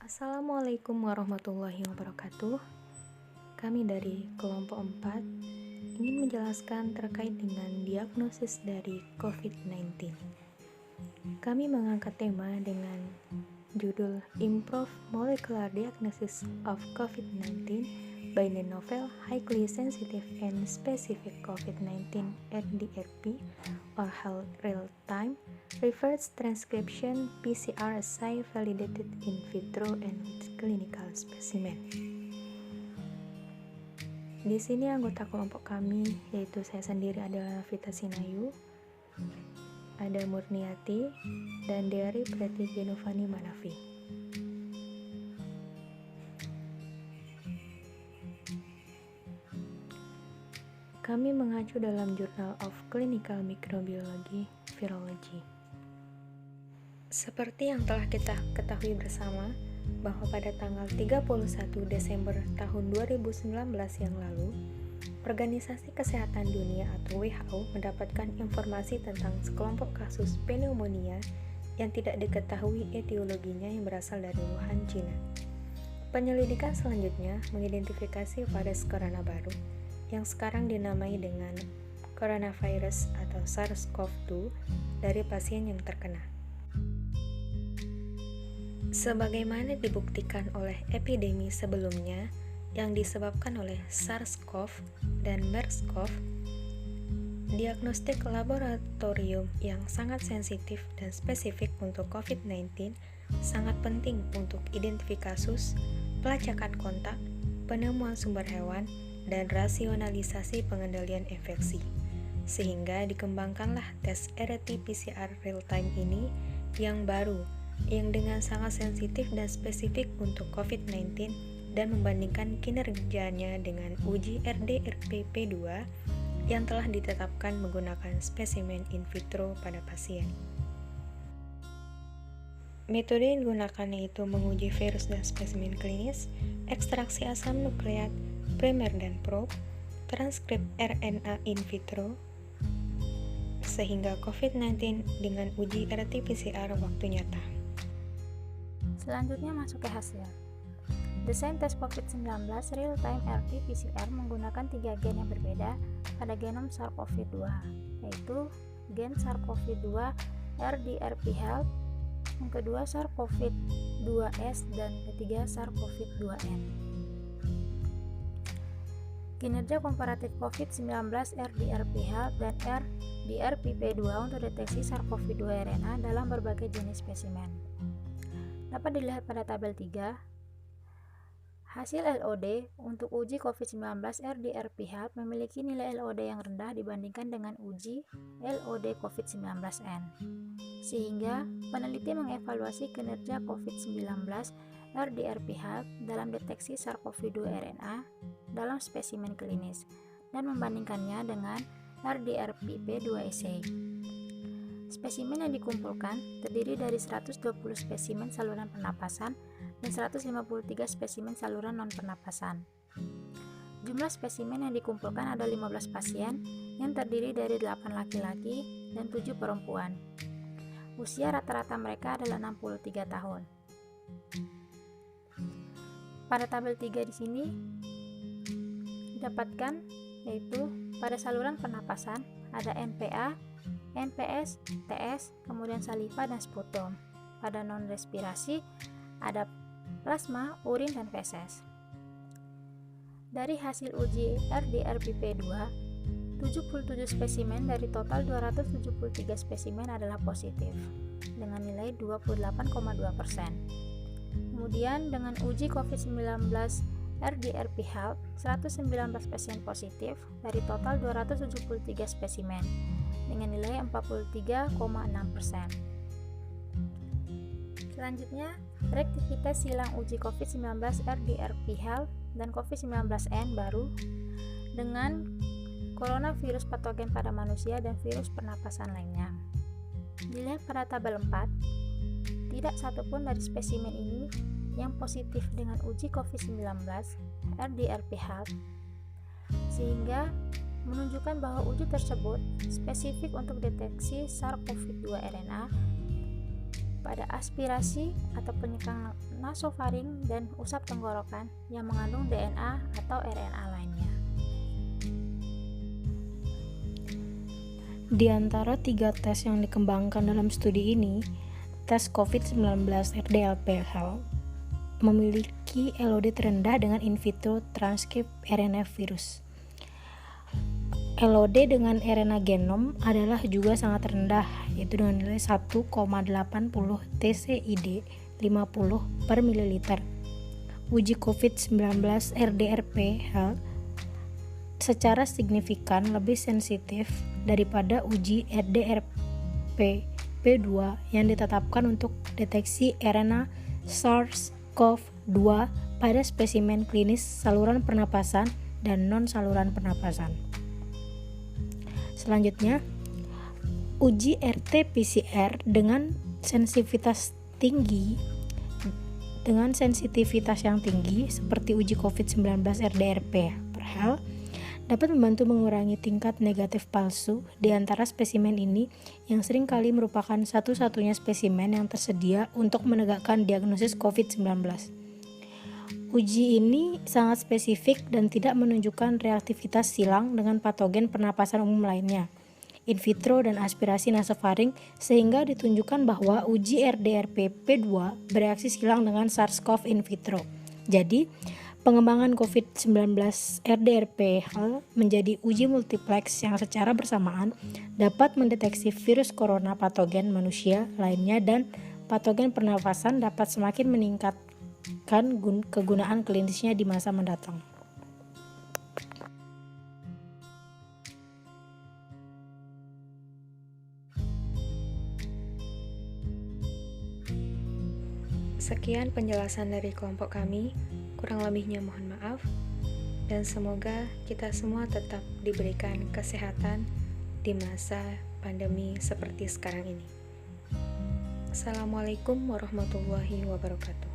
Assalamualaikum warahmatullahi wabarakatuh. Kami dari kelompok 4 ingin menjelaskan terkait dengan diagnosis dari COVID-19. Kami mengangkat tema dengan judul Improve Molecular Diagnosis of COVID-19 by the Novel Highly Sensitive and Specific COVID-19 RDRP or Real-Time Reverse Transcription PCR Assay Validated in Vitro and with Clinical Specimen. Di sini anggota kelompok kami, yaitu saya sendiri adalah Vita Sinayu, ada Murniati, dan Deari Preti Genovani Manafi. Kami mengacu dalam Journal of Clinical Microbiology, Virology. Seperti yang telah kita ketahui bersama, bahwa pada tanggal 31 Desember tahun 2019 yang lalu, Organisasi Kesehatan Dunia atau WHO mendapatkan informasi tentang sekelompok kasus pneumonia yang tidak diketahui etiologinya yang berasal dari Wuhan, China. Penyelidikan selanjutnya mengidentifikasi virus corona baru yang sekarang dinamai dengan coronavirus atau SARS-CoV-2 dari pasien yang terkena. Sebagaimana dibuktikan oleh epidemi sebelumnya yang disebabkan oleh SARS-CoV dan MERS-CoV, diagnostik laboratorium yang sangat sensitif dan spesifik untuk COVID-19 sangat penting untuk identifikasi kasus, pelacakan kontak, penemuan sumber hewan, dan rasionalisasi pengendalian infeksi. Sehingga dikembangkanlah tes RT-PCR real-time ini yang baru, yang dengan sangat sensitif dan spesifik untuk COVID-19 dan membandingkan kinerjanya dengan uji RDRP-P2 yang telah ditetapkan menggunakan spesimen in vitro pada pasien. Metode yang digunakan yaitu menguji virus dan spesimen klinis, ekstraksi asam nukleat, primer dan probe, transkrip RNA in vitro, sehingga COVID-19 dengan uji RT-PCR waktu nyata. Selanjutnya masuk ke hasil. Desain tes COVID-19 real-time RT-PCR menggunakan 3 gen yang berbeda pada genom SARS-CoV-2, yaitu gen SARS-CoV-2 RDRP-Health, yang kedua SARS-CoV-2S, dan ketiga SARS-CoV-2N. Kinerja komparatif COVID-19 RDRP-Health dan RDRP-P2 untuk deteksi SARS-CoV-2 RNA dalam berbagai jenis spesimen dapat dilihat pada tabel 3. Hasil LOD untuk uji COVID-19 RDRP-Health memiliki nilai LOD yang rendah dibandingkan dengan uji LOD COVID-19N, sehingga peneliti mengevaluasi kinerja COVID-19 RDRP-Health dalam deteksi SARS-CoV-2 RNA dalam spesimen klinis dan membandingkannya dengan RDRP-P2 assay. Spesimen yang dikumpulkan terdiri dari 120 spesimen saluran pernapasan dan 153 spesimen saluran non-pernapasan. Jumlah spesimen yang dikumpulkan ada 15 pasien yang terdiri dari 8 laki-laki dan 7 perempuan. Usia rata-rata mereka adalah 63 tahun. Pada tabel 3 di sini didapatkan yaitu pada saluran pernapasan ada NPA, NPS, TS, kemudian saliva dan sputum. Pada non-respirasi ada plasma, urin, dan feses. Dari hasil uji RDRP-P2, 77 spesimen dari total 273 spesimen adalah positif dengan nilai 28,2%. Kemudian dengan uji COVID-19 RDRP-Health, 119 pasien positif dari total 273 spesimen dengan nilai 43,6%. Selanjutnya, rektivitas silang uji COVID-19 RDRP-Health dan COVID-19N baru dengan coronavirus patogen pada manusia dan virus pernapasan lainnya. Dilihat pada tabel 4, tidak satupun dari spesimen ini yang positif dengan uji COVID-19 RDRP-Health, sehingga menunjukkan bahwa uji tersebut spesifik untuk deteksi SARS-CoV-2 RNA pada aspirasi atau penyekang nasofaring dan usap tenggorokan yang mengandung DNA atau RNA lainnya. Di antara 3 tes yang dikembangkan dalam studi ini, tes COVID-19 RDLPH memiliki LOD terendah dengan in vitro transkrip RNA virus. LOD dengan RNA genom adalah juga sangat rendah, yaitu dengan nilai 1,80 TCID 50 per mililiter. Uji COVID-19 RDRPH secara signifikan lebih sensitif daripada uji RDRP-P2 yang ditetapkan untuk deteksi RNA SARS-CoV-2 pada spesimen klinis saluran pernapasan dan non-saluran pernapasan. Selanjutnya, uji RT-PCR dengan sensitivitas yang tinggi seperti uji COVID-19 RDRPH dapat membantu mengurangi tingkat negatif palsu di antara spesimen ini yang seringkali merupakan satu-satunya spesimen yang tersedia untuk menegakkan diagnosis COVID-19. Uji ini sangat spesifik dan tidak menunjukkan reaktivitas silang dengan patogen pernapasan umum lainnya, in vitro dan aspirasi nasofaring, sehingga ditunjukkan bahwa uji RDRP-P2 bereaksi silang dengan SARS-CoV in vitro. Jadi, pengembangan COVID-19 RDRPH menjadi uji multiplex yang secara bersamaan dapat mendeteksi virus corona patogen manusia lainnya dan patogen pernafasan dapat semakin meningkatkan kegunaan klinisnya di masa mendatang. Sekian penjelasan dari kelompok kami, kurang lebihnya mohon maaf, dan semoga kita semua tetap diberikan kesehatan di masa pandemi seperti sekarang ini. Assalamualaikum warahmatullahi wabarakatuh.